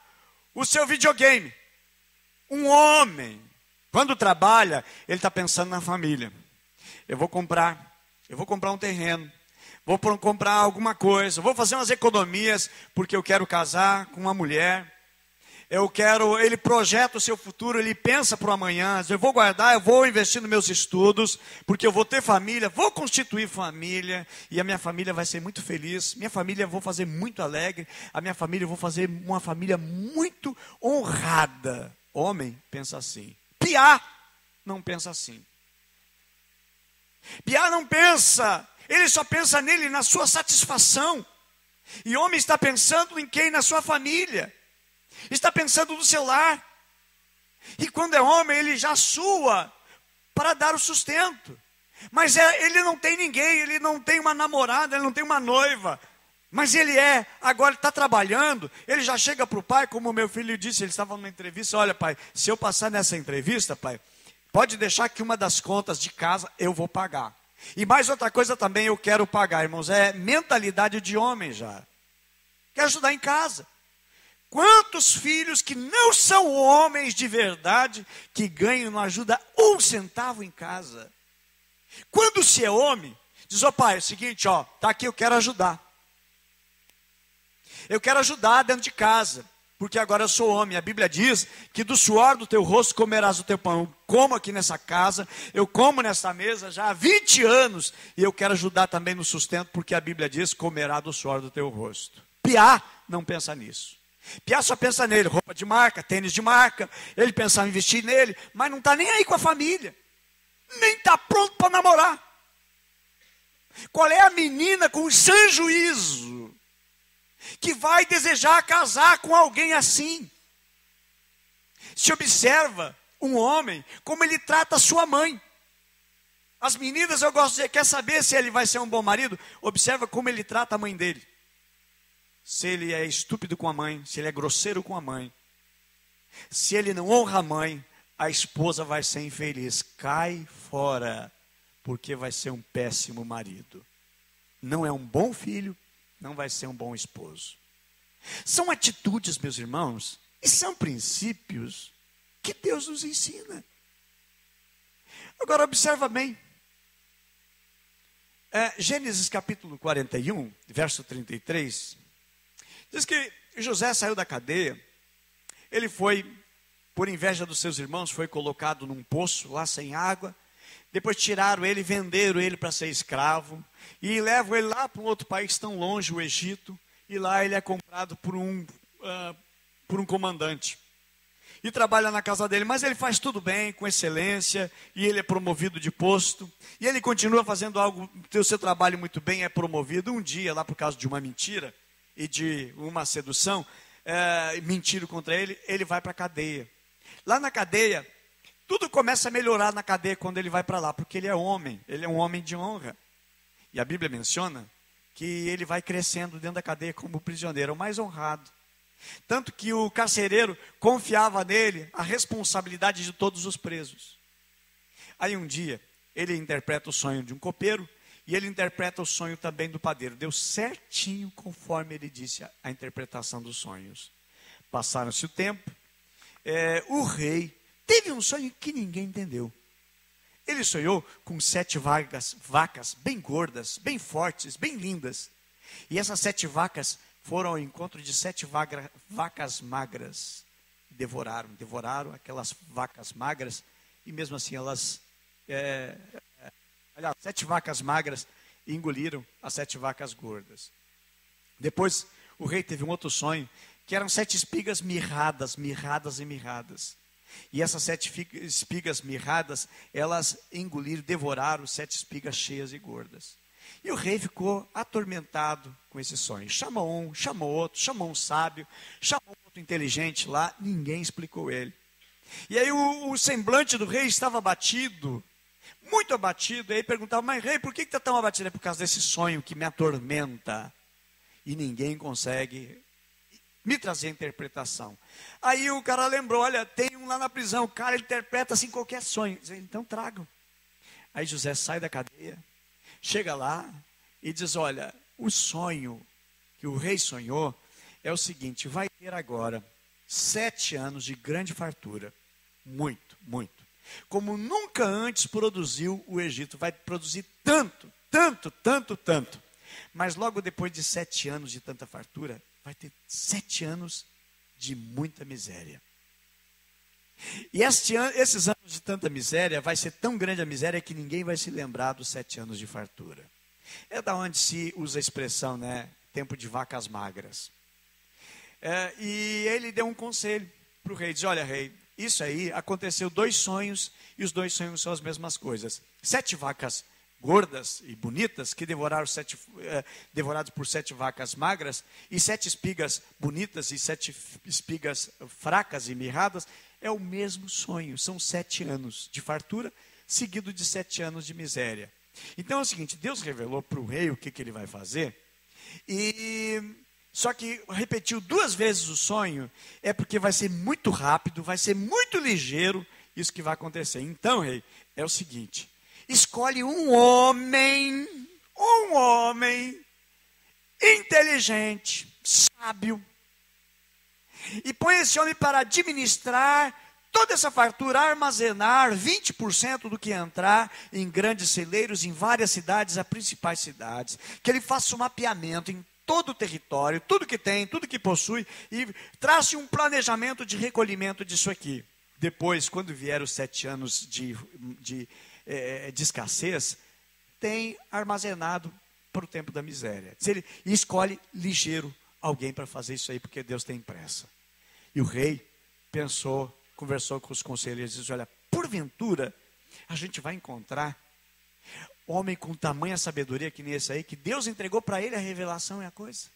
o seu videogame. Um homem, quando trabalha, ele está pensando na família. Eu vou comprar um terreno, vou comprar alguma coisa, vou fazer umas economias, porque eu quero casar com uma mulher. Ele projeta o seu futuro, ele pensa para o amanhã: eu vou guardar, eu vou investir nos meus estudos, porque eu vou ter família, vou constituir família, e a minha família vai ser muito feliz, minha família eu vou fazer muito alegre, a minha família eu vou fazer uma família muito honrada. Homem pensa assim. Piá não pensa assim. Piá não pensa, ele só pensa nele, na sua satisfação. E homem está pensando em quem? Na sua família. Está pensando no seu lar. E quando é homem, ele já sua para dar o sustento. Mas ele não tem ninguém, ele não tem uma namorada, ele não tem uma noiva. Mas agora ele está trabalhando, ele já chega para o pai, como o meu filho disse, ele estava numa entrevista, olha pai, se eu passar nessa entrevista, pai, pode deixar que uma das contas de casa eu vou pagar. E mais outra coisa também eu quero pagar, irmãos, é mentalidade de homem já. Quer ajudar em casa. Quantos filhos que não são homens de verdade, que ganham, não ajuda um centavo em casa. Quando se é homem, diz, pai, é o seguinte, tá aqui, eu quero ajudar. Eu quero ajudar dentro de casa, porque agora eu sou homem. A Bíblia diz que do suor do teu rosto comerás o teu pão. Eu como aqui nessa casa, eu como nessa mesa já há 20 anos, e eu quero ajudar também no sustento, porque a Bíblia diz, comerá do suor do teu rosto. Piá não pensa nisso. Piá só pensa nele, roupa de marca, tênis de marca, ele pensava em investir nele, mas não está nem aí com a família, nem está pronto para namorar. Qual é a menina com sã juízo que vai desejar casar com alguém assim? Se observa um homem, como ele trata a sua mãe. As meninas, eu gosto de dizer, quer saber se ele vai ser um bom marido? Observa como ele trata a mãe dele. Se ele é estúpido com a mãe, se ele é grosseiro com a mãe, se ele não honra a mãe, a esposa vai ser infeliz. Cai fora, porque vai ser um péssimo marido. Não é um bom filho, não vai ser um bom esposo. São atitudes, meus irmãos, e são princípios que Deus nos ensina. Agora observa bem. Gênesis capítulo 41, verso 33, diz que José saiu da cadeia, ele foi, por inveja dos seus irmãos, foi colocado num poço lá sem água, depois tiraram ele, venderam ele para ser escravo, e levam ele lá para um outro país tão longe, o Egito, e lá ele é comprado por um comandante, e trabalha na casa dele, mas ele faz tudo bem, com excelência, e ele é promovido de posto, e ele continua fazendo o seu trabalho muito bem, é promovido. Um dia, lá por causa de uma mentira, e de uma sedução, mentiram contra ele, ele vai para a cadeia. Lá na cadeia, tudo começa a melhorar na cadeia quando ele vai para lá, porque ele é um homem de honra. E a Bíblia menciona que ele vai crescendo dentro da cadeia como prisioneiro, o mais honrado. Tanto que o carcereiro confiava nele a responsabilidade de todos os presos. Aí um dia, ele interpreta o sonho de um copeiro, e ele interpreta o sonho também do padeiro. Deu certinho conforme ele disse a interpretação dos sonhos. Passaram-se o tempo. O rei teve um sonho que ninguém entendeu. Ele sonhou com 7 vacas bem gordas, bem fortes, bem lindas. E essas 7 vacas foram ao encontro de 7 vacas magras. Devoraram aquelas vacas magras. E mesmo assim elas... 7 vacas magras engoliram as 7 vacas gordas. Depois o rei teve um outro sonho, que eram 7 espigas mirradas. E essas 7 espigas mirradas, elas engoliram, devoraram 7 espigas cheias e gordas. E o rei ficou atormentado com esse sonho. Chamou um, chamou outro, chamou um sábio, chamou outro inteligente lá, ninguém explicou ele. E aí o semblante do rei estava abatido, muito abatido. E aí perguntava, mas rei, por que está tão abatido? É por causa desse sonho que me atormenta. E ninguém consegue me trazer a interpretação. Aí o cara lembrou, olha, tem um lá na prisão, o cara interpreta assim qualquer sonho. Então tragam. Aí José sai da cadeia, chega lá e diz, olha, o sonho que o rei sonhou é o seguinte, vai ter agora 7 anos de grande fartura. Muito, muito. Como nunca antes produziu o Egito. Vai produzir tanto. Mas logo depois de 7 anos de tanta fartura, vai ter 7 anos de muita miséria. E esses anos de tanta miséria, vai ser tão grande a miséria que ninguém vai se lembrar dos 7 anos de fartura. É da onde se usa a expressão, né? Tempo de vacas magras. E ele deu um conselho para o rei. Diz, olha rei, isso aí aconteceu 2 sonhos, e os 2 sonhos são as mesmas coisas. 7 vacas gordas e bonitas que devorados por 7 vacas magras, e 7 espigas bonitas e 7 espigas fracas e mirradas, é o mesmo sonho. São 7 anos de fartura, seguido de 7 anos de miséria. Então é o seguinte, Deus revelou para o rei o que ele vai fazer, só que repetiu 2 vezes o sonho, é porque vai ser muito rápido, vai ser muito ligeiro, isso que vai acontecer. Então, rei, é o seguinte, escolhe um homem inteligente, sábio, e põe esse homem para administrar toda essa fartura, armazenar 20% do que entrar em grandes celeiros, em várias cidades, as principais cidades, que ele faça um mapeamento em todo o território, tudo que tem, tudo que possui, e trace um planejamento de recolhimento disso aqui. Depois, quando vier os 7 anos de escassez, tem armazenado para o tempo da miséria. Ele escolhe ligeiro alguém para fazer isso aí, porque Deus tem pressa. E o rei pensou, conversou com os conselheiros e disse, olha, porventura, a gente vai encontrar homem com tamanha sabedoria que nem esse aí, que Deus entregou para ele a revelação e a coisa.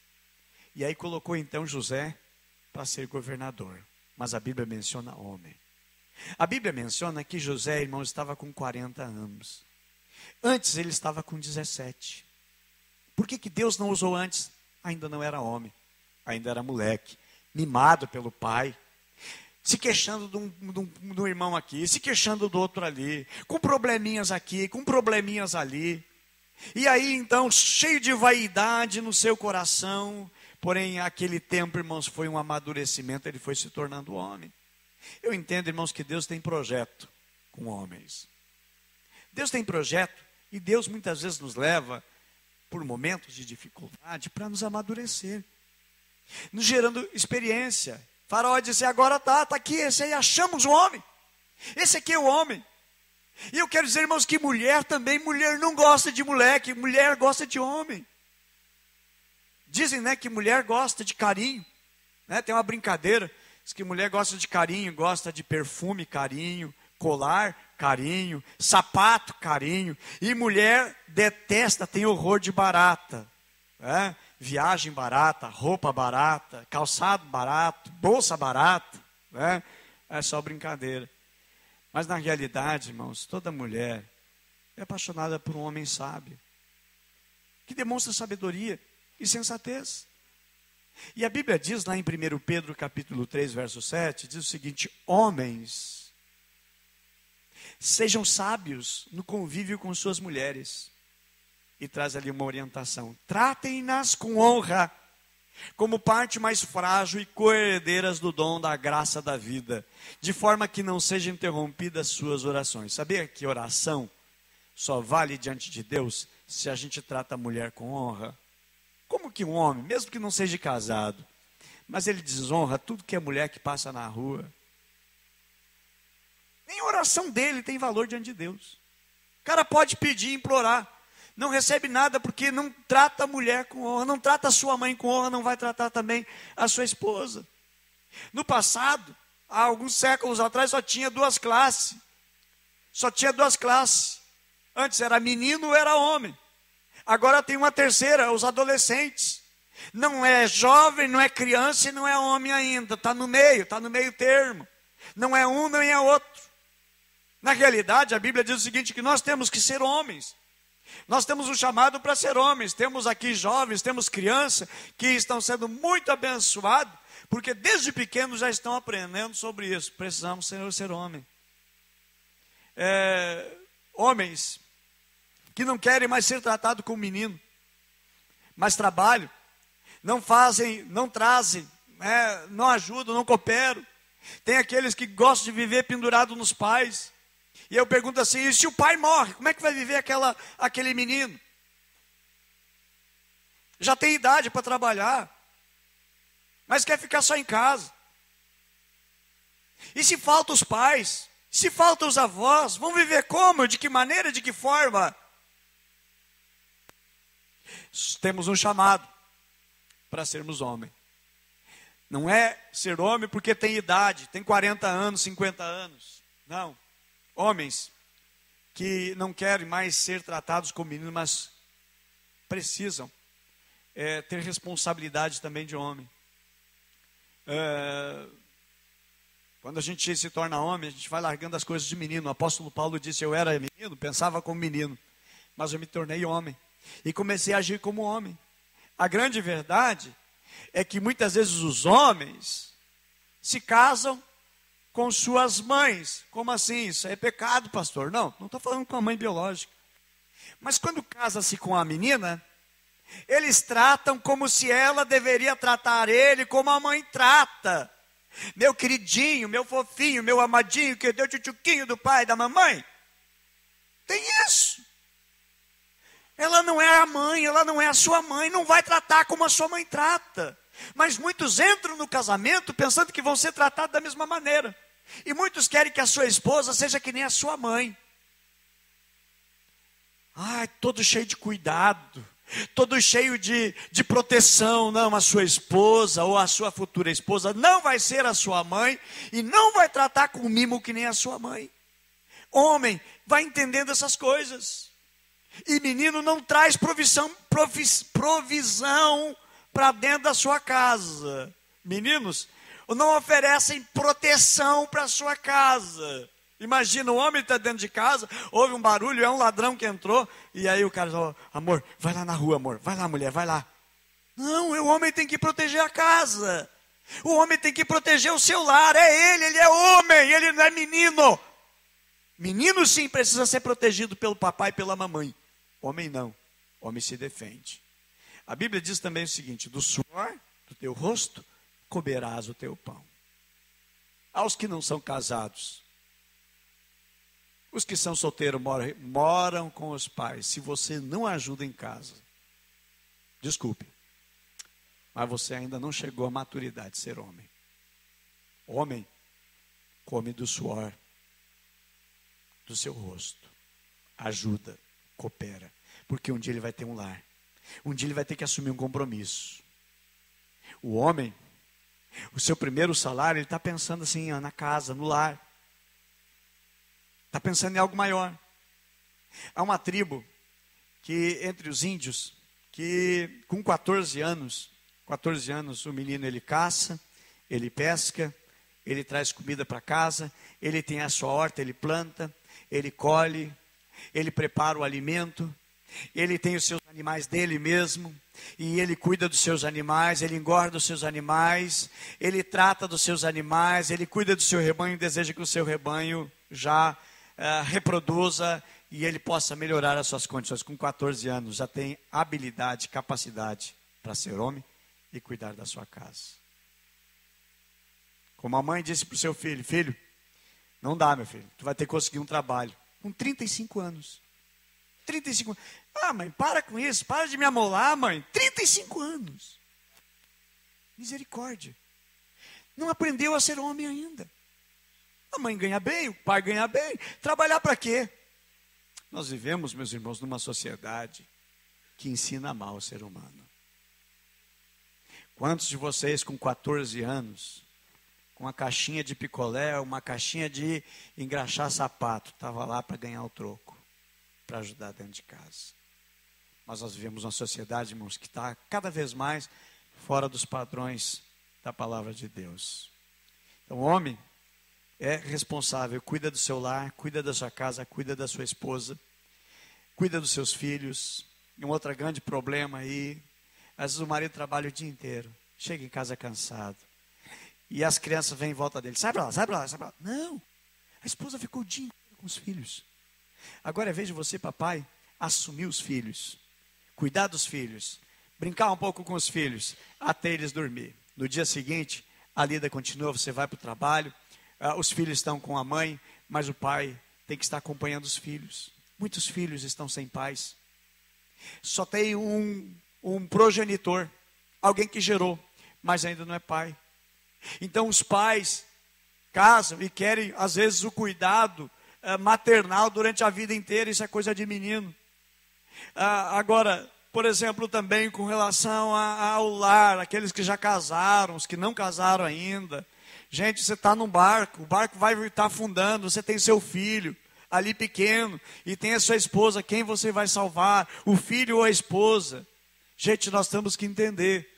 E aí colocou então José para ser governador. Mas a Bíblia menciona homem. A Bíblia menciona que José, irmãos, estava com 40 anos. Antes ele estava com 17. Por que Deus não usou antes? Ainda não era homem, ainda era moleque, mimado pelo pai, se queixando de um irmão aqui, se queixando do outro ali, com probleminhas aqui, com probleminhas ali. E aí então, cheio de vaidade no seu coração, porém aquele tempo, irmãos, foi um amadurecimento, ele foi se tornando homem. Eu entendo, irmãos, que Deus tem projeto com homens. Deus tem projeto e Deus muitas vezes nos leva por momentos de dificuldade para nos amadurecer, nos gerando experiência. Faraó disse, agora tá aqui, esse aí, achamos o homem. Esse aqui é o homem. E eu quero dizer, irmãos, que mulher também, mulher não gosta de moleque, mulher gosta de homem. Dizem, né, que mulher gosta de carinho, né? Tem uma brincadeira, diz que mulher gosta de carinho, gosta de perfume, carinho, colar, carinho, sapato, carinho. E mulher detesta, tem horror de barata, né? Viagem barata, roupa barata, calçado barato, bolsa barata, né? É só brincadeira. Mas na realidade, irmãos, toda mulher é apaixonada por um homem sábio, que demonstra sabedoria e sensatez. E a Bíblia diz lá em 1 Pedro capítulo 3, verso 7, diz o seguinte, homens, sejam sábios no convívio com suas mulheres. E traz ali uma orientação. Tratem-nas com honra, como parte mais frágil e co-herdeiras do dom da graça da vida, de forma que não sejam interrompidas suas orações. Sabia que oração só vale diante de Deus se a gente trata a mulher com honra? Como que um homem, mesmo que não seja casado, mas ele desonra tudo que é mulher que passa na rua? Nem a oração dele tem valor diante de Deus. O cara pode pedir, implorar, não recebe nada porque não trata a mulher com honra, não trata a sua mãe com honra, não vai tratar também a sua esposa. No passado, há alguns séculos atrás, só tinha 2 classes. Só tinha 2 classes. Antes era menino ou era homem. Agora tem uma terceira, os adolescentes. Não é jovem, não é criança e não é homem ainda. Está no meio termo. Não é um, nem é outro. Na realidade, a Bíblia diz o seguinte, que nós temos que ser homens. Nós temos um chamado para ser homens. Temos aqui jovens, temos crianças que estão sendo muito abençoados, porque desde pequenos já estão aprendendo sobre isso. Precisamos ser homem. Homens que não querem mais ser tratados como menino, mas trabalham, não fazem, não trazem, não ajudam, não cooperam. Tem aqueles que gostam de viver pendurado nos pais. E eu pergunto assim, e se o pai morre, como é que vai viver aquele menino? Já tem idade para trabalhar, mas quer ficar só em casa. E se faltam os pais, se faltam os avós, vão viver como? De que maneira, de que forma? Temos um chamado para sermos homens. Não é ser homem porque tem idade, tem 40 anos, 50 anos. Não. Homens que não querem mais ser tratados como meninos, mas precisam ter responsabilidade também de homem. Quando a gente se torna homem, a gente vai largando as coisas de menino. O apóstolo Paulo disse: eu era menino, pensava como menino, mas eu me tornei homem e comecei a agir como homem. A grande verdade é que muitas vezes os homens se casam com suas mães. Como assim? Isso é pecado, pastor? Não estou falando com a mãe biológica. Mas quando casa-se com a menina, eles tratam como se ela deveria tratar ele como a mãe trata. Meu queridinho, meu fofinho, meu amadinho, que deu tchutchuquinho do pai e da mamãe. Tem isso. Ela não é a mãe, ela não é a sua mãe, não vai tratar como a sua mãe trata. Mas muitos entram no casamento pensando que vão ser tratados da mesma maneira. E muitos querem que a sua esposa seja que nem a sua mãe. Ai, todo cheio de cuidado, todo cheio de proteção. Não, a sua esposa ou a sua futura esposa não vai ser a sua mãe e não vai tratar com mimo que nem a sua mãe. Homem, vai entendendo essas coisas. E menino não traz provisão para dentro da sua casa. Meninos não oferecem proteção para a sua casa. Imagina, o homem está dentro de casa, ouve um barulho, é um ladrão que entrou, e aí o cara fala: amor, vai lá na rua, amor, vai lá, mulher, vai lá. Não, o homem tem que proteger a casa. O homem tem que proteger o seu lar, ele é homem, ele não é menino. Menino sim precisa ser protegido pelo papai e pela mamãe. Homem não, homem se defende. A Bíblia diz também o seguinte: do suor do teu rosto comerás o teu pão. Aos que não são casados, os que são solteiros moram com os pais. Se você não ajuda em casa, desculpe, mas você ainda não chegou à maturidade de ser homem. Homem come do suor do seu rosto, ajuda, coopera, porque um dia ele vai ter um lar, um dia ele vai ter que assumir um compromisso. O homem, o seu primeiro salário, ele está pensando assim, na casa, no lar, está pensando em algo maior. Há uma tribo que entre os índios, que com 14 anos o menino ele caça, ele pesca, ele traz comida para casa, ele tem a sua horta, ele planta, ele colhe, ele prepara o alimento, ele tem os seus animais dele mesmo, e ele cuida dos seus animais, ele engorda os seus animais, ele trata dos seus animais, ele cuida do seu rebanho, deseja que o seu rebanho já reproduza e ele possa melhorar as suas condições. Com 14 anos já tem habilidade, capacidade para ser homem e cuidar da sua casa. Como a mãe disse para o seu filho: filho, não dá, meu filho, tu vai ter que conseguir um trabalho. Com 35 anos. 35 anos. Ah, mãe, para com isso, para de me amolar, mãe. 35 anos. Misericórdia. Não aprendeu a ser homem ainda. A mãe ganha bem, o pai ganha bem. Trabalhar para quê? Nós vivemos, meus irmãos, numa sociedade que ensina mal o ser humano. Quantos de vocês com 14 anos, com uma caixinha de picolé, uma caixinha de engraxar sapato, estava lá para ganhar o troco, para ajudar dentro de casa? Mas nós vivemos uma sociedade, irmãos, que está cada vez mais fora dos padrões da palavra de Deus. Então o homem é responsável, cuida do seu lar, cuida da sua casa, cuida da sua esposa, cuida dos seus filhos. E um outro grande problema aí, às vezes o marido trabalha o dia inteiro, chega em casa cansado, e as crianças vêm em volta dele: sai para lá, sai para lá, sai para lá. Não, a esposa ficou o dia inteiro com os filhos. Agora é vez de você, papai, assumir os filhos, cuidar dos filhos, brincar um pouco com os filhos, até eles dormir. No dia seguinte, a lida continua, você vai para o trabalho, os filhos estão com a mãe, mas o pai tem que estar acompanhando os filhos. Muitos filhos estão sem pais. Só tem um progenitor, alguém que gerou, mas ainda não é pai. Então os pais casam e querem, às vezes, o cuidado maternal durante a vida inteira. Isso é coisa de menino. Agora, por exemplo, também com relação ao lar, aqueles que já casaram, os que não casaram ainda. Gente, você está num barco, o barco vai estar afundando, você tem seu filho. ali pequeno, e tem a sua esposa, quem você vai salvar? O filho ou a esposa? Gente, nós temos que entender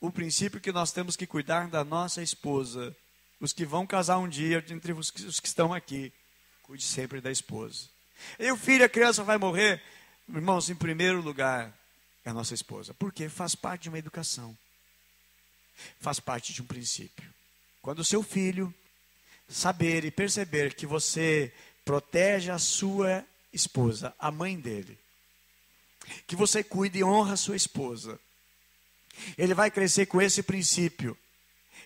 o princípio que nós temos que cuidar da nossa esposa. Os que vão casar um dia, entre os que estão aqui, cuide sempre da esposa. E o filho, a criança vai morrer, irmãos, em primeiro lugar, é a nossa esposa. Porque faz parte de uma educação. Faz parte de um princípio. Quando o seu filho saber e perceber que você protege a sua esposa, a mãe dele, que você cuida e honra a sua esposa, ele vai crescer com esse princípio.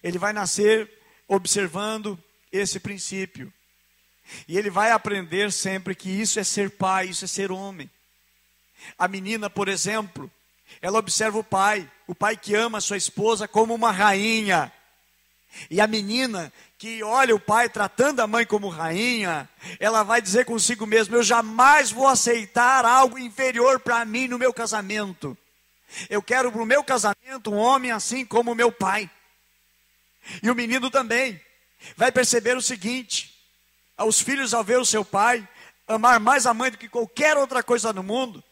Ele vai nascer observando esse princípio. E ele vai aprender sempre que isso é ser pai, isso é ser homem. A menina, por exemplo, ela observa o pai que ama a sua esposa como uma rainha. E a menina que olha o pai tratando a mãe como rainha, ela vai dizer consigo mesma: eu jamais vou aceitar algo inferior para mim no meu casamento. Eu quero para o meu casamento um homem assim como o meu pai. E o menino também vai perceber o seguinte: os filhos, ao ver o seu pai amar mais a mãe do que qualquer outra coisa no mundo,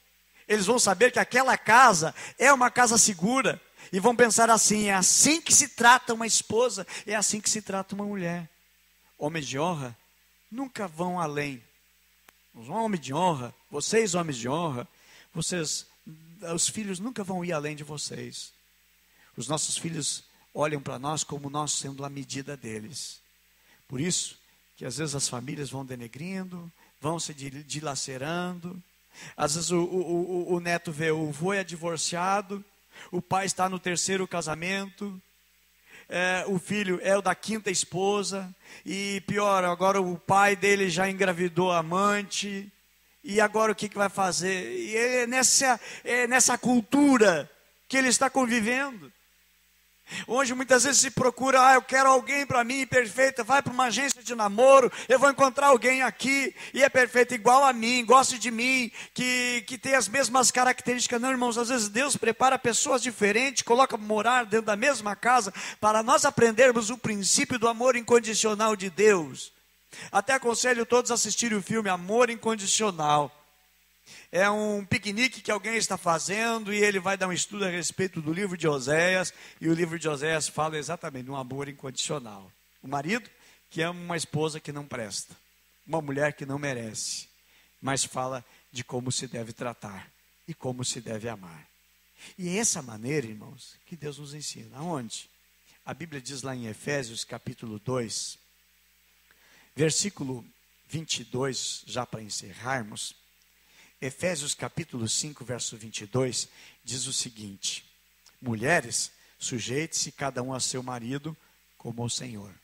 eles vão saber que aquela casa é uma casa segura. E vão pensar assim: é assim que se trata uma esposa, é assim que se trata uma mulher. Homens de honra nunca vão além. Os homens de honra, vocês homens de honra, os filhos nunca vão ir além de vocês. Os nossos filhos olham para nós como nós sendo a medida deles. Por isso que às vezes as famílias vão denegrindo, vão se dilacerando. Às vezes o neto vê o avô é divorciado, o pai está no terceiro casamento, o filho é o da quinta esposa, e pior, agora o pai dele já engravidou a amante, e agora o que vai fazer? E é nessa cultura que ele está convivendo. Hoje muitas vezes se procura: eu quero alguém para mim perfeita, vai para uma agência de namoro, eu vou encontrar alguém aqui, e é perfeito igual a mim, gosta de mim, que tem as mesmas características. Não, irmãos, às vezes Deus prepara pessoas diferentes, coloca morar dentro da mesma casa, para nós aprendermos o princípio do amor incondicional de Deus. Até aconselho todos a assistirem o filme Amor Incondicional. É um piquenique que alguém está fazendo, e ele vai dar um estudo a respeito do livro de Oséias, e o livro de Oséias fala exatamente de um amor incondicional. O marido que ama uma esposa que não presta, uma mulher que não merece, mas fala de como se deve tratar e como se deve amar. E é essa maneira, irmãos, que Deus nos ensina. Aonde? A Bíblia diz lá em Efésios capítulo 2, versículo 22, já para encerrarmos. Efésios capítulo 5, verso 22, diz o seguinte: mulheres, sujeite-se cada um a seu marido como ao Senhor.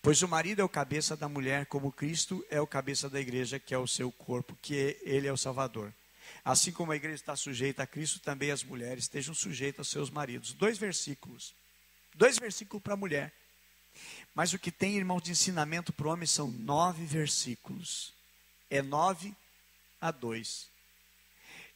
Pois o marido é o cabeça da mulher, como Cristo é o cabeça da igreja, que é o seu corpo, que ele é o Salvador. Assim como a igreja está sujeita a Cristo, também as mulheres estejam sujeitas aos seus maridos. 2 versículos para a mulher. Mas o que tem, irmão, de ensinamento para o homem são 9 versículos. É 9 a 2.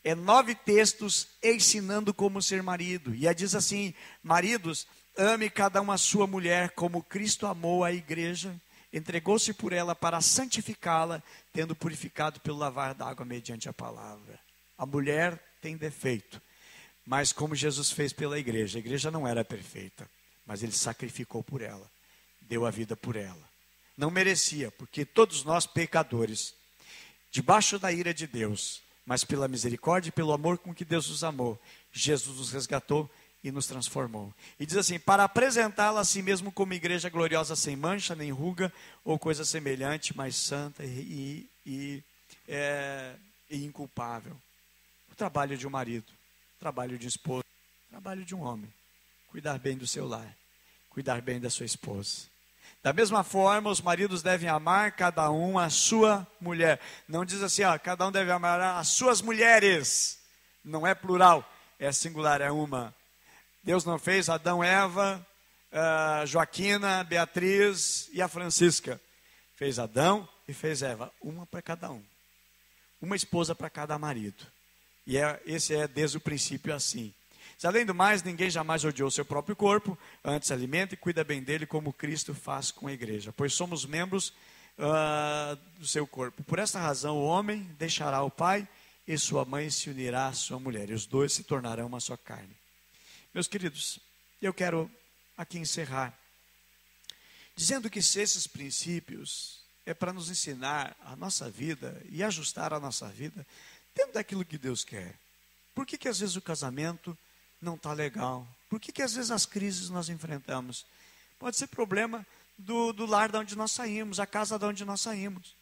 É 9 textos ensinando como ser marido. E aí diz assim: maridos, ame cada um a sua mulher, como Cristo amou a igreja, entregou-se por ela para santificá-la, tendo purificado pelo lavar d'água mediante a palavra. A mulher tem defeito, mas como Jesus fez pela igreja, a igreja não era perfeita, mas ele sacrificou por ela, deu a vida por ela. Não merecia, porque todos nós pecadores, debaixo da ira de Deus, mas pela misericórdia e pelo amor com que Deus nos amou, Jesus nos resgatou e nos transformou. E diz assim: para apresentá-la a si mesmo como igreja gloriosa, sem mancha, nem ruga, ou coisa semelhante, mas santa e inculpável. O trabalho de um marido, o trabalho de um esposo, o trabalho de um homem, cuidar bem do seu lar, cuidar bem da sua esposa. Da mesma forma, os maridos devem amar cada um a sua mulher. Não diz assim, cada um deve amar as suas mulheres. Não é plural, é singular, é uma. Deus não fez Adão, Eva, Joaquina, Beatriz e a Francisca. Fez Adão e fez Eva, uma para cada um. Uma esposa para cada marido. E esse é desde o princípio assim. Além do mais, ninguém jamais odiou seu próprio corpo, antes alimenta e cuida bem dele, como Cristo faz com a igreja. Pois somos membros do seu corpo. Por esta razão, o homem deixará o pai e sua mãe se unirá à sua mulher, e os dois se tornarão uma só carne. Meus queridos, eu quero aqui encerrar, dizendo que se esses princípios é para nos ensinar a nossa vida e ajustar a nossa vida dentro daquilo que Deus quer. Por que às vezes o casamento não está legal? Por que às vezes as crises nós enfrentamos? Pode ser problema do lar de onde nós saímos, a casa de onde nós saímos.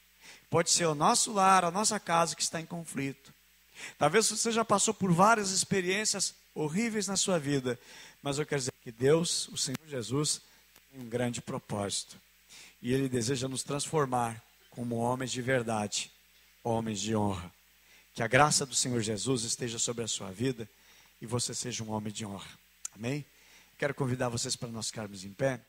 Pode ser o nosso lar, a nossa casa que está em conflito. Talvez você já passou por várias experiências horríveis na sua vida, mas eu quero dizer que Deus, o Senhor Jesus, tem um grande propósito. E Ele deseja nos transformar como homens de verdade, homens de honra. Que a graça do Senhor Jesus esteja sobre a sua vida e você seja um homem de honra. Amém? Quero convidar vocês para nós ficarmos em pé.